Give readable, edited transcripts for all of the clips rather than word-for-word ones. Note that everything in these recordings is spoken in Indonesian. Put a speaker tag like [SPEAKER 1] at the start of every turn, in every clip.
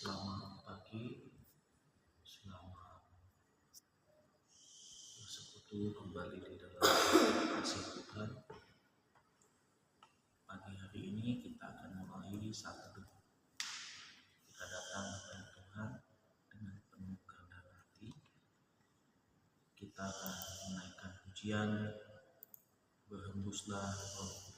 [SPEAKER 1] Selamat pagi, selamat bersekutu kembali di dalam kasih Tuhan. Pagi hari ini kita akan mulai saat teduh. Kita datang kepada Tuhan dengan penuh kerendahan hati. Kita akan menaikkan pujian, berhembuslah Roh Kudus.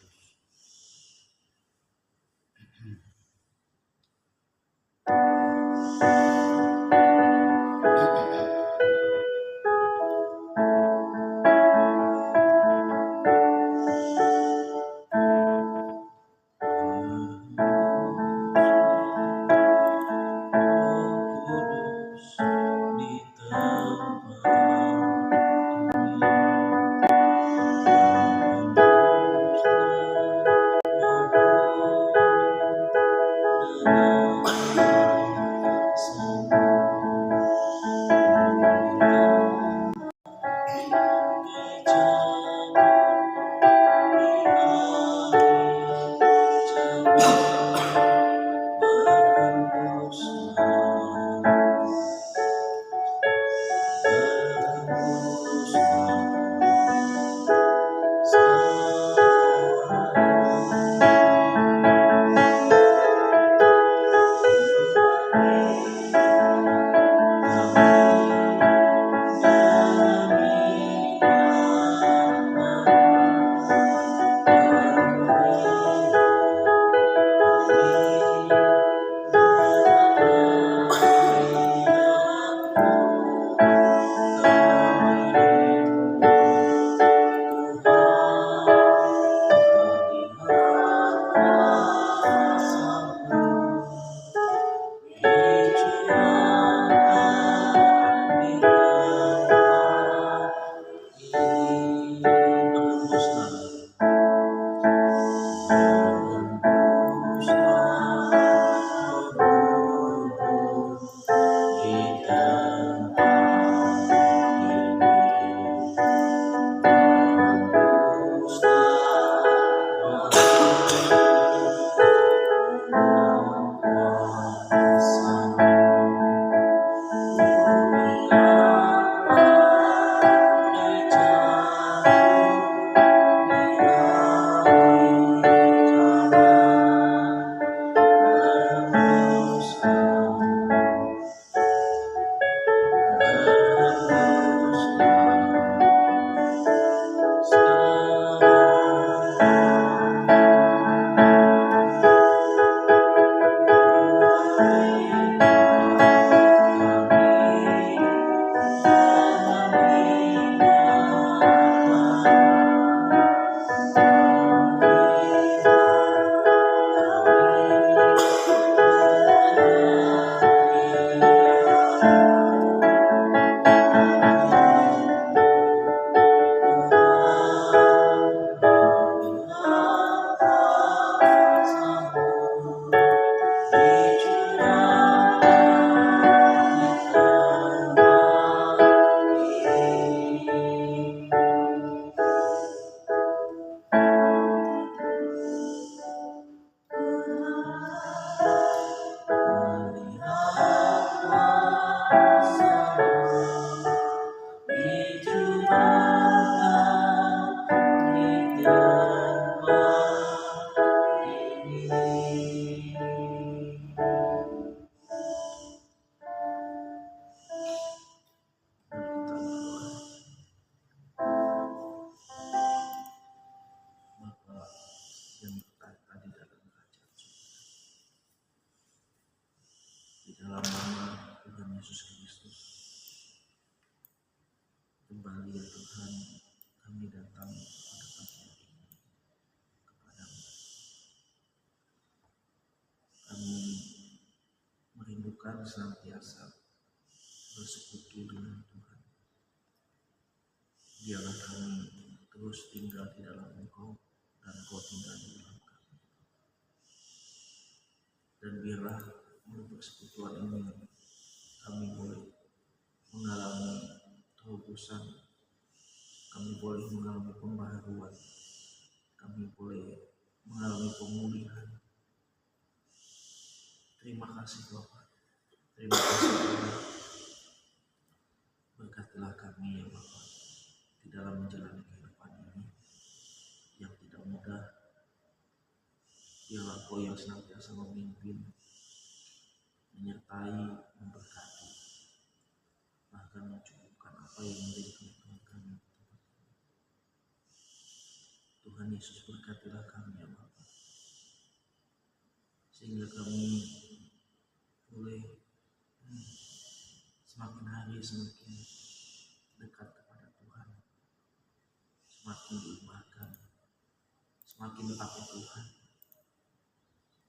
[SPEAKER 1] Di dalam nama Tuhan Yesus Kristus, kembali ya Tuhan, kami datang pada pagi hari ini kepadamu. Kami merindukan senantiasa bersekutu dengan Tuhan. Biarlah kami terus tinggal di dalam Engkau dan Engkau tinggal di dalam kami. Dan biarlah melalui persekutuan ini kami boleh mengalami terobosan, kami boleh mengalami pembaharuan, kami boleh mengalami pemulihan. Terima kasih Bapak, Terima kasih Tuhan, berkatilah kami ya Bapa di dalam menjalani kehidupan ini yang tidak mudah. Biarlah Kau yang senantiasa memimpin, menyertai, memberkati, bahkan mencukupkan apa yang menjadi kebutuhan kami. Tuhan Yesus, berkatilah kami ya Bapa, sehingga kami boleh semakin hari semakin dekat kepada Tuhan, semakin diubahkan, semakin takut Tuhan,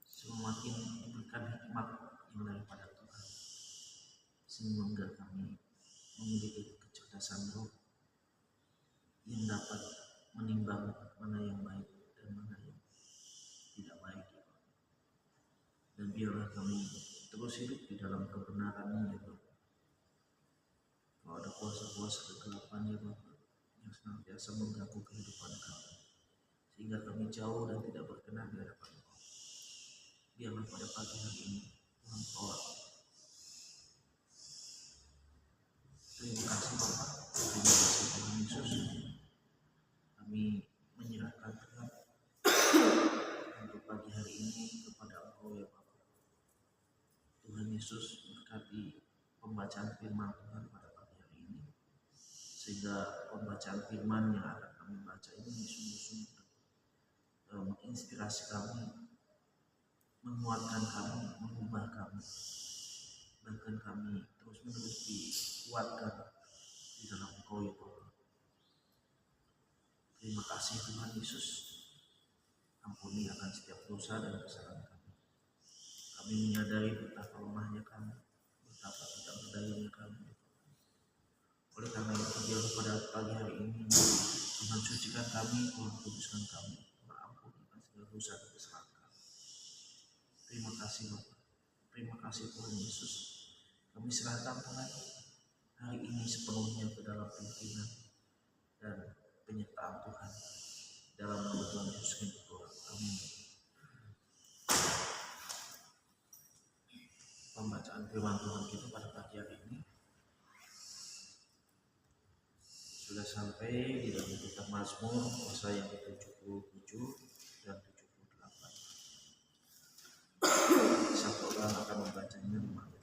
[SPEAKER 1] semakin diberikan hikmat yang daripada Tuhan, sehingga kami memiliki kecerdasan roh yang dapat menimbang mana yang baik dan mana yang tidak baik. Dan biarlah kami terus hidup di dalam kebenaran ini ya Bapak. Kalau ada kuasa-kuasa kegelapan ya Bapak yang senantiasa mengganggu kehidupan kami, sehingga kami jauh dan tidak berkenan di hadapan Kau, biarlah pada pagi hari ini Tuhan tolak. Terima kasih Bapak, terima kasih Tuhan Yesus. Kami menyerahkan Tuhan untuk pagi hari ini kepada Engkau ya Bapak. Tuhan Yesus, berkati pembacaan firman Tuhan pada pagi hari ini, sehingga pembacaan firman yang akan kami baca ini sungguh-sungguh menginspirasi kami, menguatkan kami, mengubah kami, bahkan kami terus-menerus dikuatkan di dalam Engkau ya Bapak. Terima kasih Tuhan Yesus, ampuni akan setiap dosa dan kesalahan kami. Kami menyadari betapa lemahnya kami, betapa tidak berdayanya kami. Oleh karena itu, biarlah pada pagi hari ini Tuhan sucikan kami, Tuhan kuduskan kami, Tuhan ampuni akan segala dosa dan kesalahan kami. Terima kasih Bapak, terima kasih Tuhan Yesus. Kami serahkan Tuhan hari ini sepenuhnya ke dalam pimpinan dan penyertaan Tuhan dalam nama Tuhan Yesus Kristus. Amin. Pembacaan firman Tuhan kita pada pagi hari ini sudah sampai di dalam kitab Mazmur pasal yang ke-77 dan 78. Satu orang akan membacanya 5 ayat.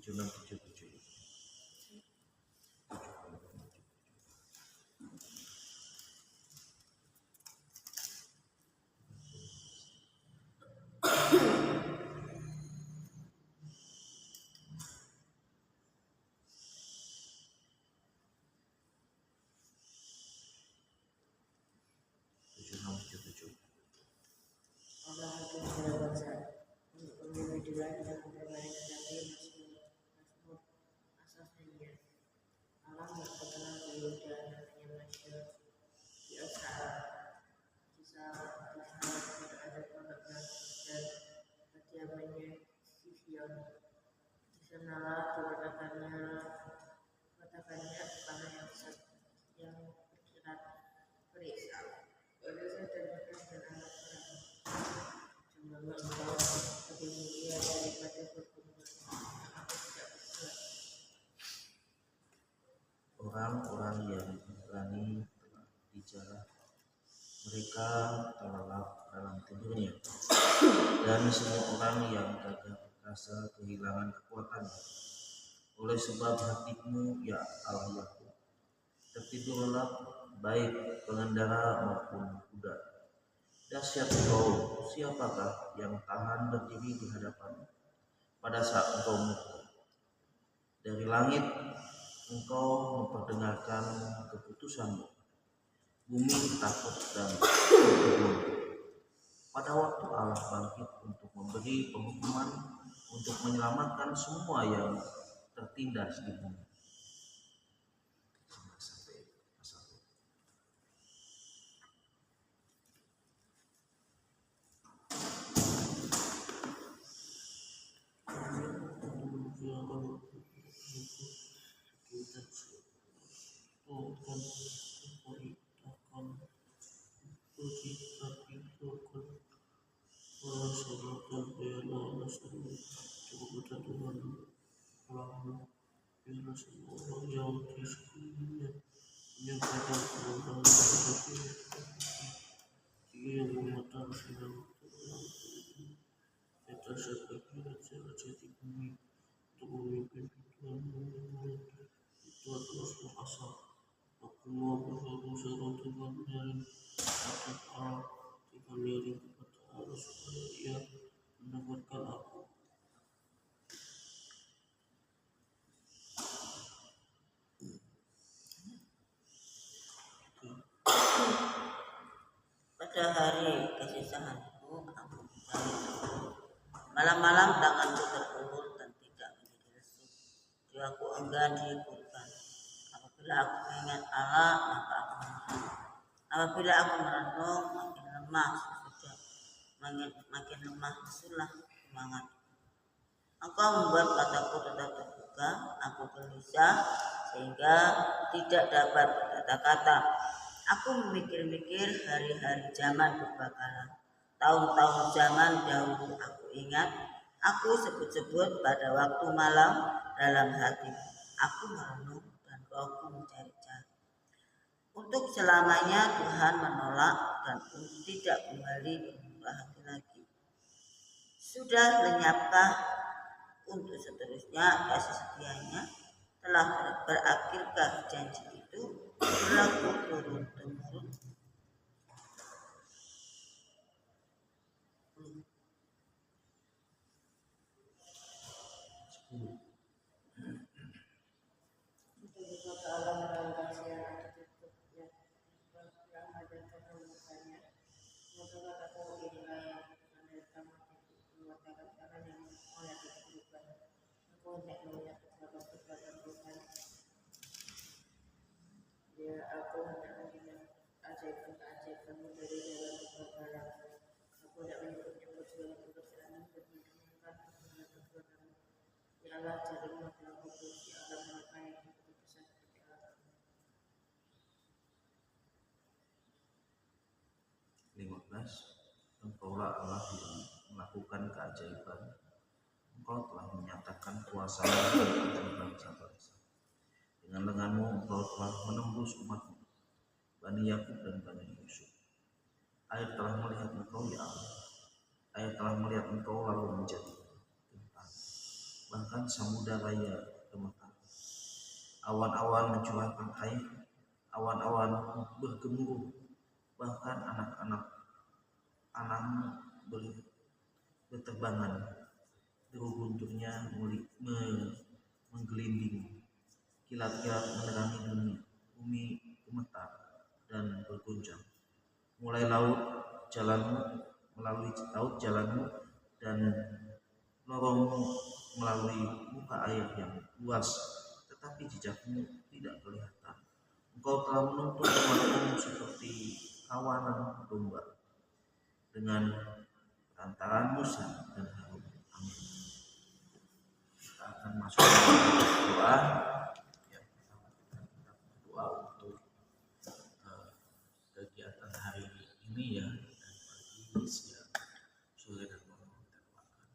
[SPEAKER 1] Tujuh enam tujuh tujuh.
[SPEAKER 2] Allah hakim segala bangsa, untuk pemilu jual dan memperbaiki kembali Mazmur asasnya. Allah yang terkenal di Yehuda namanya Masyur di Israel. Di sana tidak ada pondok dan kediamannya di Sion. Di sanalah dikatakannya tanah yang besar yang berkilat berisal. Oleh dan anak Engkau lebih mulia daripada perkumpulan aku tidak berbuat.
[SPEAKER 1] Orang-orang yang berani telah dijarah, mereka terlelap dalam tidurnya, dan semua orang yang gagah perkasa kehilangan kekuatan. Oleh sebab hatimu ya Allah Yakub, tertidur lelap baik pengendara maupun kuda. Dahsyat Engkau, siapakah yang tahan berdiri di hadapan pada saat Engkau murka? Dari langit Engkau memperdengarkan keputusan-Mu. Bumi takut dan bergumam. Pada waktu Allah bangkit untuk memberi penghukuman, untuk menyelamatkan semua yang tertindas di bumi. Sampai pasal
[SPEAKER 2] Pada hari kesisahanku, aku mencari Tuhan. Malam-malam tanganku terulur dan tidak menjadi lesu. Jiwaku enggan dihiburkan. Apabila aku mengingat Allah, maka aku merenung. Apabila aku merenung, makin lemah sesudah. Makin lemah lesulah semangat. Engkau membuat mataku tetap terbuka, aku gelisah sehingga tidak dapat berkata-kata. Aku memikir-mikir hari-hari zaman berbakalan. Tahun-tahun zaman dahulu aku ingat, aku sebut-sebut pada waktu malam dalam hati. Aku merenung dan rohku mencari-cari. Untuk selamanya Tuhan menolak dan tidak kembali bermurah hati lagi. Sudah lenyapkah untuk seterusnya kasih setianya? Telah berakhirkah janji itu berlaku turun-temurun? Untuk berkata Allah merangkak siaran tertutupnya rahmat dan kehormatannya. Maka kataku inilah yang anda tamat mengatakan tangan yang oleh kehidupan. Aku hendak melihat kekuatan Tuhan. Ya, aku hendak melihat ajaib-ajaibmu dari dalam kebakaran. Aku hendak menyebut-nyebut segala kebesaran dan mendengarkan perbuatan-perbuatanmu. Ya Allah, jarimu telah kudus. Ya Allah, mereka yang hidup besar seperti Allah.
[SPEAKER 1] 15. Engkaulah Allah yang melakukan keajaiban. Engkau telah menyatakan kuasa-Mu antara bangsa-bangsa. Dengan lengan-Mu Engkau telah menembus umat-Mu, Bani Yakub dan Bani Yusuf. Air telah melihat Engkau, ya Allah. Air telah melihat Engkau lalu menjadi gentar. Bahkan samudra raya gemetar. Awan-awan mencurahkan air, awan-awan bergemuruh. Bahkan anak-anak anakmu berterbangan. Deru gunturnya menggelinding. Kilat-kilat menerangi dunia. Bumi gemetar dan berguncang. Mulai laut jalanmu dan lorongmu melalui muka air yang luas, tetapi jejakmu tidak kelihatan. Engkau telah menuntun umatmu seperti kawanan domba dengan perantaraan Musa dan Harun. Amin. Kita akan masuk ke doa. Yang pertama kita berdoa untuk kegiatan hari ini ya, dan pagi, siang, sore dan malam kita doakan.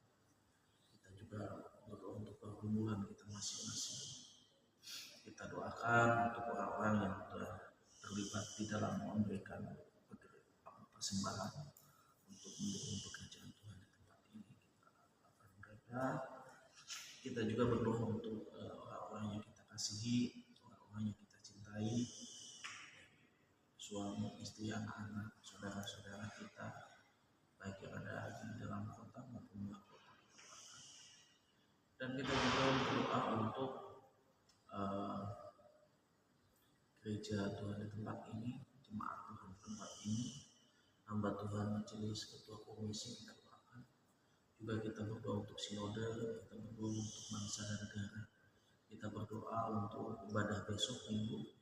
[SPEAKER 1] Kita juga berdoa untuk pergumulan kita masing-masing. Kita doakan untuk orang-orang yang telah terlibat di dalam memberikan persembahan untuk mendukung pekerjaan Tuhan di tempat ini. Kita doakan mereka. Kita juga berdoa untuk orang-orang yang kita kasihi, orang-orang yang kita cintai, suami, istri, anak-anak, saudara-saudara kita, baik yang ada di dalam kota maupun luar kota. Dan kita juga berdoa untuk gereja Tuhan di tempat ini, jemaat Tuhan di tempat ini, hamba Tuhan majelis ketua komisi kita doakan Juga kita berdoa untuk sinode, kita berdoa untuk bangsa dan negara. Kita berdoa untuk ibadah besok Minggu.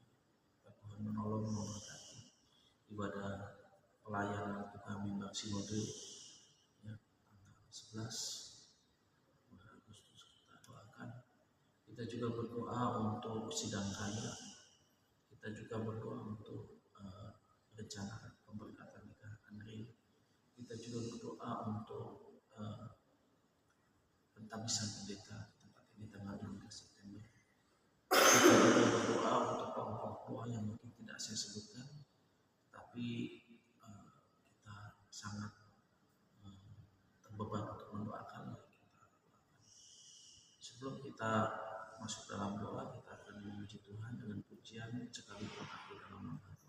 [SPEAKER 1] Tuhan menolong, memberkati ibadah pelayanan untuk kami Mbak Sinode ya, tanggal 11 bulan Agustus kita doakan. Kita juga berdoa untuk sidang kaya. Kita juga berdoa untuk rencana pemberkatan nikah Andre. Kita juga berdoa untuk pentabisan pendeta di tempat ini tanggal 16 September. Kita juga berdoa untuk pokok doa yang mungkin tidak saya sebutkan, tapi kita sangat terbeban untuk mendoakan. Sebelum kita masuk dalam doa, kita akan memuji Tuhan dengan pujian sekalipun aku dalam nama Tuhan.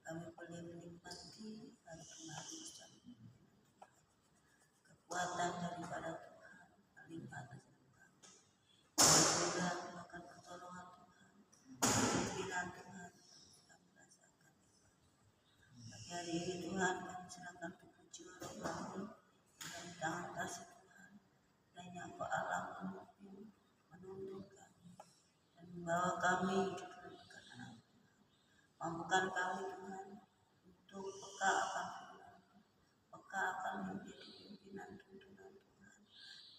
[SPEAKER 2] Kami boleh menikmati hari kemarin kekuatan daripada Tuhan, limpah rezeki kami. Kami juga melakukan pertolongan Tuhan, pimpinan Tuhan kami rasakan. Pagi hari ini Tuhan kami serahkan puji roh kami dan tangan kasih Tuhan, dan yang Kau alam menuntun kami dan membawa kami hidup dalam keadaan. Mampukan kami Tuhan untuk peka akan firman, peka akan menjadi pimpinan tuntunan Tuhan,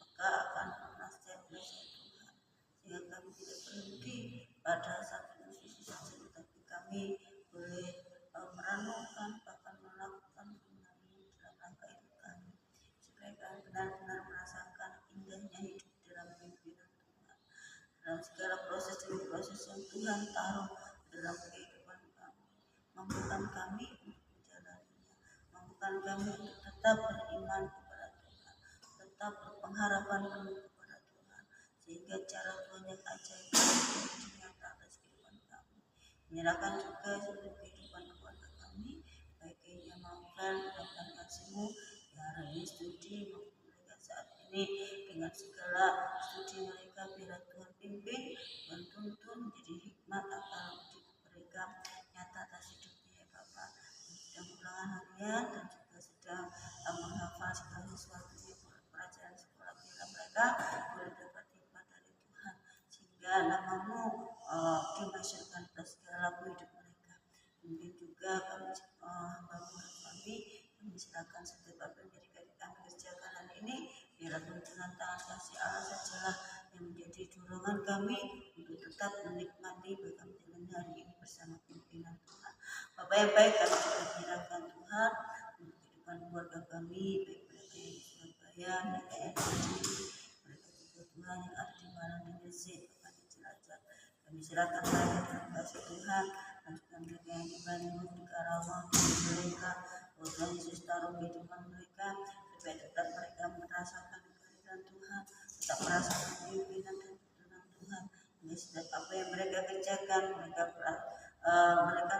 [SPEAKER 2] peka akan nasihat-nasihat Tuhan, sehingga kami tidak berhenti pada satu sisi saja, tetapi kami boleh merenungkan bahkan melakukan firman ini dalam rangka hidup kami, supaya kami benar-benar merasakan indahnya hidup dalam pimpinan Tuhan, dalam segala proses demi proses yang Tuhan taruh dalam kehidupan kami. Mampukan kami untuk menjalaninya, mampukan kami untuk tetap beriman kepada Tuhan, tetap berpengharapan penuh kepada Tuhan, sehingga cara Tuhan yang ajaib
[SPEAKER 3] Menyerahkan juga seluruh kehidupan keluarga kami, baik yang maupun dan kasih-Mu, ya hari ini studi maupun mereka saat ini dengan segala studi mereka, biar Tuhan pimpin dan tuntun menjadi hikmat akal mereka nyata atas hidupnya ya Bapak. Sedang ulangan harian dan juga sedang menghafal segala sesuatu yang pelajaran sekolah, biar mereka boleh dapat hikmat dari Tuhan, sehingga nama-Mu dimasyurkan atas segala laku hidup mereka. Mungkin juga kami kami silakan setiap apa yang menjadi kami kerjakan hari ini, biar tuntunan tangan kasih Allah sajalah yang menjadi dorongan kami untuk tetap menikmati bahkan menjalani hari ini bersama pimpinan Tuhan. Bapak yang baik, kami juga menyerahkan Tuhan untuk kehidupan keluarga kami, baik mereka yang di Surabaya, mereka yang di mereka juga Tuhan yang ada di Malang dan Gresik, Bapak di Cilacap. Kami serahkan mereka dalam kasih Tuhan, dan juga mereka yang di Bandung, di Karawang, di mereka, Tuhan Yesus taruh kehidupan mereka, supaya tetap mereka merasakan kehadiran Tuhan, tetap merasakan pimpinan dan tuntunan Tuhan. Ini setiap apa yang mereka kerjakan, mereka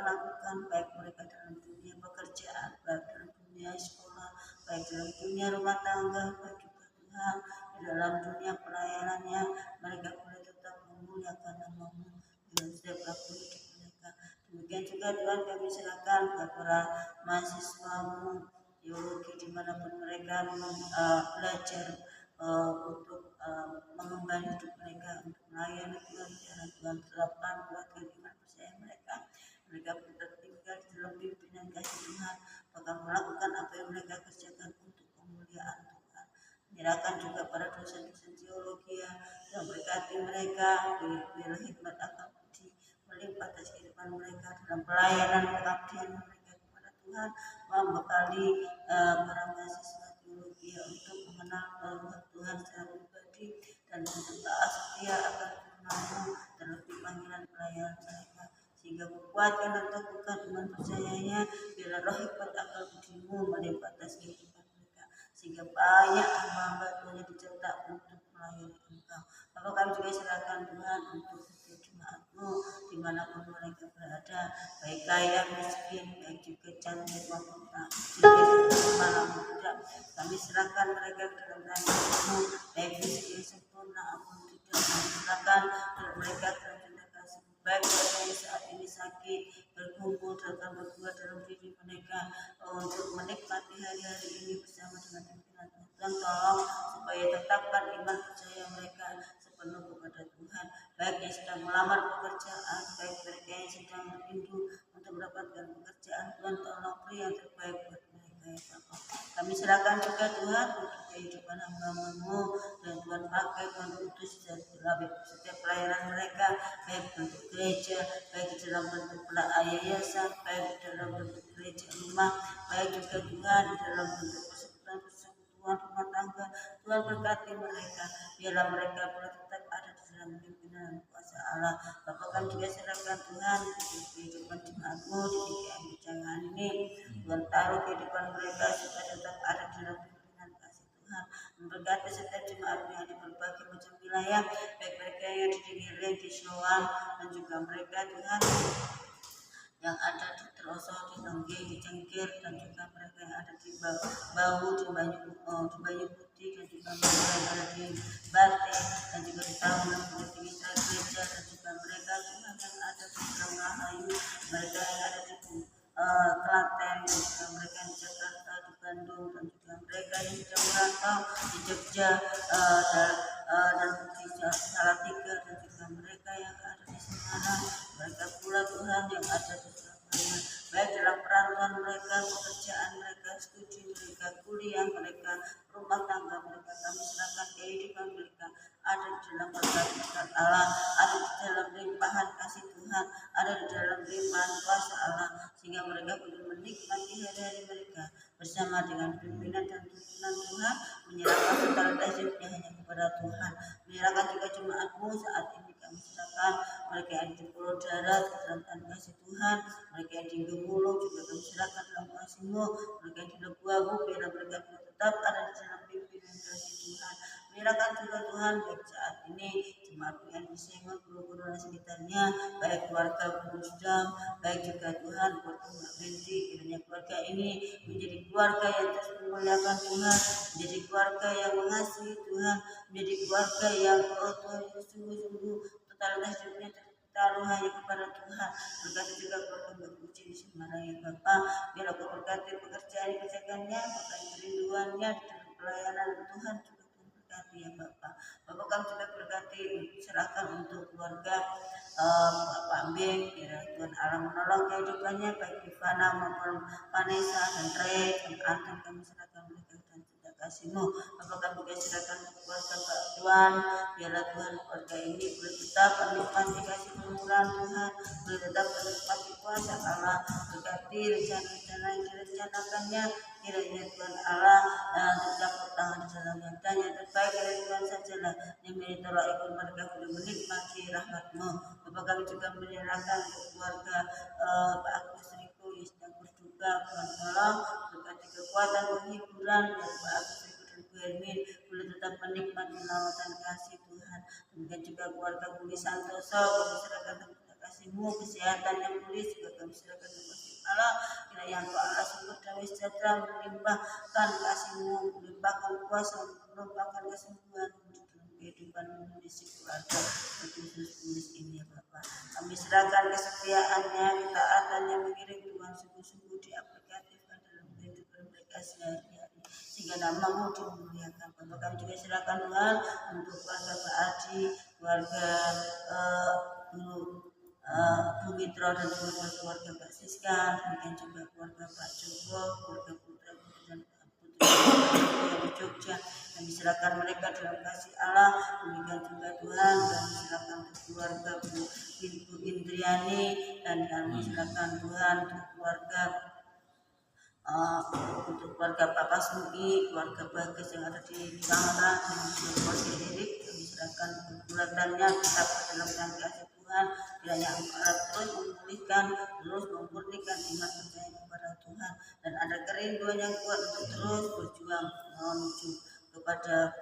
[SPEAKER 3] lakukan, baik mereka dalam dunia pekerjaan, baik dalam dunia sekolah, baik dalam dunia rumah tangga, baik juga Tuhan di dalam dunia pelayanannya, mereka boleh tetap memuliakan nama-Mu dengan setiap laku hidup mereka. Demikian juga Tuhan kami serahkan kepada mahasiswa-Mu teologi dimanapun mereka belajar untuk mengembang hidup mereka, untuk melayani Tuhan, karena Tuhan terapkan buat kehidupan percaya mereka. Mereka tinggal di dalam pimpinan kasih Tuhan, bahkan melakukan apa yang mereka kerjakan untuk kemuliaan Tuhan. Menyerahkan juga para dosen-dosen teologi yang berkati mereka, biar hikmat akal budi melimpah atas kehidupan mereka dalam pelayanan pengabdian mereka kepada Tuhan, membekali para mahasiswa teologi untuk mengenal Tuhan secara pribadi dan untuk taat setia akan firman-Mu dan lebih panggilan pelayanan mereka, sehingga kuatkan dan teguhkan iman percayanya, biar roh hikmat akal budi-Mu melimpah atas kehidupan mereka, sehingga banyak hamba-hamba Tuhan yang dicetak untuk melayani Engkau. Bapak kami juga serahkan Tuhan untuk setiap jemaat-Mu dimanapun mereka berada, baik kaya miskin, baik juga cantik maupun malam tidak, kami serahkan mereka ke dalam tangan-Mu, baik miskin sempurna maupun tidak, kami serahkan mereka ke dalam kasih, baik mereka yang saat ini sakit berkumpul dan berdua dalam diri mereka untuk menikmati hari-hari ini bersama dengan pimpinan Tuhan. Tolong supaya tetapkan iman percaya mereka sepenuh kepada Tuhan, baik yang sedang melamar pekerjaan, baik mereka yang sedang rindu untuk mendapatkan pekerjaan. Tuhan tolong beri yang terbaik buat mereka ya Bapak. Kami serahkan juga Tuhan untuk kehidupan hamba-Mu, dan Tuhan pakai, Tuhan utus setiap pelayanan mereka, baik bentuk gereja, baik dalam bentuk yayasan, baik dalam bentuk gereja rumah, baik juga Tuhan di dalam bentuk persekutuan rumah tangga. Tuhan berkati mereka, biarlah mereka boleh tetap ada di dalam pimpinan kuasa Allah. Bapak kami juga serahkan Tuhan untuk kehidupan jemaat-Mu di DKM Bijangan ini. Tuhan taruh kehidupan mereka supaya tetap ada di dalam pimpinan kasih Tuhan. Memberkati setiap jemaat yang di berbagai macam wilayah, baik mereka yang di Dingiling, di Soang, dan juga mereka Tuhan yang ada di Trosok, di Tengge, di Cengkir, dan juga mereka yang ada di Bawu, di Banyu Putih, dan juga mereka yang ada di Bate, dan juga di Tahunan, di Mitra Gereja, dan juga mereka Tuhan yang ada di Rahayu, mereka yang ada di Klaten, dan juga mereka yang di Jakarta, di Bandung, dan juga mereka yang sedang merantau di Jogja dan di Salatiga, dan juga mereka yang ada di Semarang, mereka pula Tuhan yang ada di Surabaya, baik dalam perantauan mereka, pekerjaan mereka, studi mereka, kuliah mereka, rumah tangga mereka. Kami serahkan kehidupan mereka ada di dalam berkat Allah, ada di dalam limpahan kasih Tuhan, ada di dalam limpahan kuasa Allah, sehingga mereka boleh menikmati hari-hari mereka bersama dengan pimpinan dan tuntunan Tuhan, menyerahkan segala hidupnya hanya kepada Tuhan. Menyerahkan juga jemaat-Mu saat ini, kami serahkan mereka yang di Pulau Darat dalam kasih Tuhan, mereka yang di Gemulu juga kami serahkan dalam kasih-Mu, mereka yang di Lebuabu, biar mereka tetap ada di dalam pimpinan kasih Tuhan. Menyerahkan juga Tuhan baik saat ini jemaat yang di Sengot, Guru-Guru lingkungan sekitarnya, baik keluarga Muslim, baik juga Tuhan keluarga Mbak Binti, kiranya keluarga ini menjadi keluarga yang terus memuliakan Tuhan, menjadi keluarga yang mengasihi Tuhan, menjadi keluarga yang Tuhan sungguh-sungguh totalitas hidupnya taruh hanya kepada Tuhan. Berkati juga keluarga Mbak Puji di Semarang ya Bapak, biar aku berkati pekerjaan dikerjakannya, berkati kerinduannya di dalam pelayanan Tuhan juga Tuhan berkati ya Bapak. Bapak kami juga berkati serahkan untuk keluarga Bapak Ambing, biar Tuhan Allah menolong kehidupannya baik Ivana maupun Vanessa dan Trey dan Anton, kami serahkan mereka dan tidak kasih-Mu. Bapak kami juga serahkan untuk keluarga Pak Tuhan, biarlah Tuhan keluarga ini boleh tetap menikmati kasih kemurahan Tuhan, boleh tetap menikmati kuasa Allah, berkati rencana-rencana yang direncanakannya, kiranya Tuhan Allah tercapai tangan di dalam yang terbaik dari Tuhan sajalah yang menitolak ikut mereka boleh menikmati rahmat-Mu. Bapak kami juga menyerahkan untuk keluarga Pak Agus Riko yang sedang berduka, Tuhan tolong berkati kekuatan penghiburan dan Pak Agus Riko dan Bu Hermin boleh tetap menikmati lawatan kasih Tuhan. Demikian juga keluarga Budi Santoso, kami serahkan kepada kasih-Mu, kesehatan yang pulih juga kami serahkan kepada Allah, kiranya Engkau Allah sumber damai sejahtera melimpahkan kasih-Mu, melimpahkan kuasa, melimpahkan kesembuhan di dalam kehidupan Indonesia keluarga khusus tulis ini ya Bapak. Kami serahkan kesetiaannya, ketaatannya mengiring Tuhan sungguh-sungguh diaplikasikan dalam kehidupan mereka sehari-hari sehingga nama-Mu dimuliakan. Bapak kami juga serahkan Tuhan untuk keluarga Pak Adi, keluarga Bu Mitro dan juga keluarga Pak Siska, demikian juga keluarga Pak Joko, keluarga Putra dan Putri yang di Jogja. Kami serahkan mereka dalam kasih Allah. Demikian juga Tuhan, kami serahkan untuk keluarga Bu Indriani dan kami serahkan Tuhan untuk keluarga Pak Pasmuki, keluarga Bagas yang ada di Tangerang dan juga keluarga Erik. Kami serahkan kekuatannya tetap dalam kasih Tuhan, kiranya Engkau terus memulihkan, terus memurnikan iman percaya kepada Tuhan dan ada kerinduan yang kuat untuk terus berjuang menuju kepada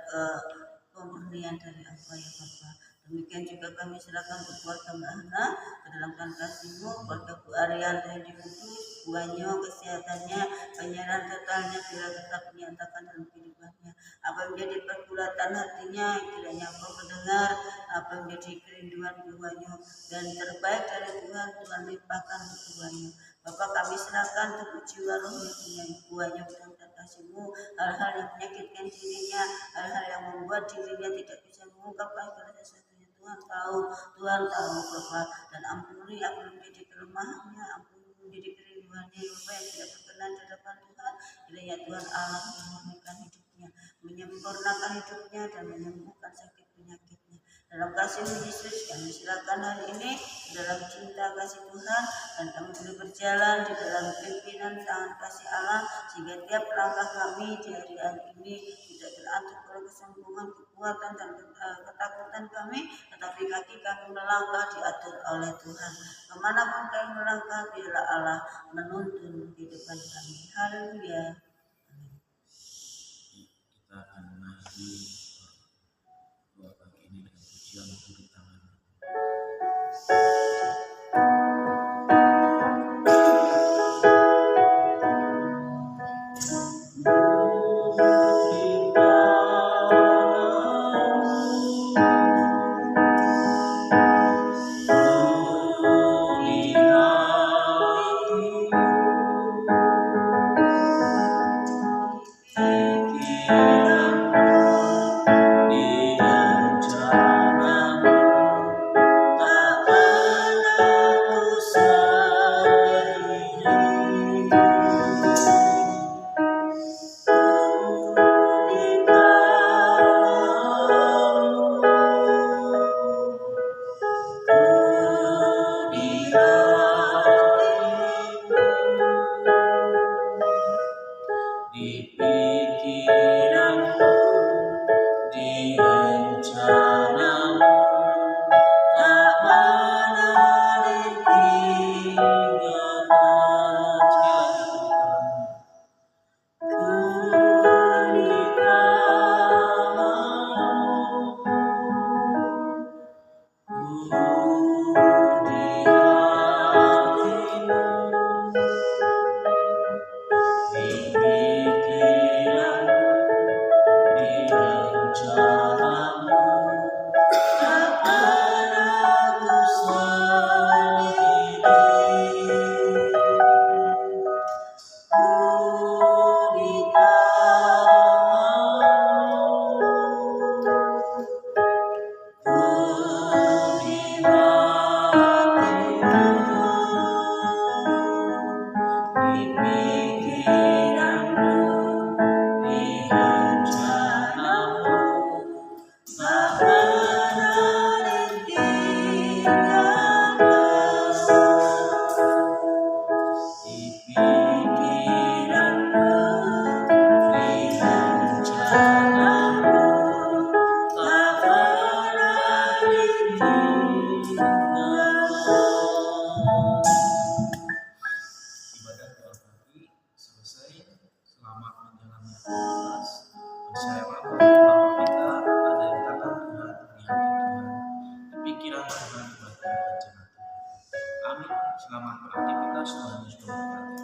[SPEAKER 3] pemurnian dari Engkau ya Bapak. Demikian juga kami serahkan untuk keluarga Mbak Hana ke dalam kasih-Mu, keluarga Bu Arian yang di Kudus, Bu Anyo kesehatannya, penyaran totalnya bila tetap dinyatakan dalam kehidupannya. Apa yang menjadi pergulatan hatinya, kiranya Engkau mendengar apa yang menjadi kerinduan Bu Anyo dan terbaik dari Tuhan, Tuhan limpahkan untuk Bu Anyo. Bapak kami serahkan untuk jiwa rohnya Bu Anyo dan kasih-Mu, hal-hal yang menyakitkan dirinya, hal-hal yang membuat dirinya tidak bisa mengungkapkan segala sesuatunya. Tuhan tahu Bapak, dan ampuni apa yang menjadi kelemahannya, ampuni menjadi kerinduannya Bapak yang tidak berkenan di hadapan Tuhan. Kiranya Tuhan Allah memurnikan hidupnya, menyempurnakan hidupnya dan menyembuhkan sakit penyakitnya. Dalam kasih-Mu Yesus kami silakan hari ini dalam cinta kasih Tuhan dan kami boleh berjalan di dalam pimpinan tangan kasih Allah sehingga tiap langkah kami di hari ini tidak teratur oleh kesombongan, kekuatan dan ketakutan kami, tetapi kaki kami melangkah diatur oleh Tuhan. Kemanapun kami melangkah, biarlah Allah menuntun kehidupan kami. Haleluya.
[SPEAKER 1] Kita akan mengakhiri doa pagi ini dengan pujian turut tangan. Di pikiran selamat menjalani aktivitas. Percayalah bahwa kita ada di tangan Tuhan, di hati Tuhan, di pikiran Tuhan, bahkan di rencana Tuhan. Amin. Selamat beraktivitas, Tuhan Yesus memberkati.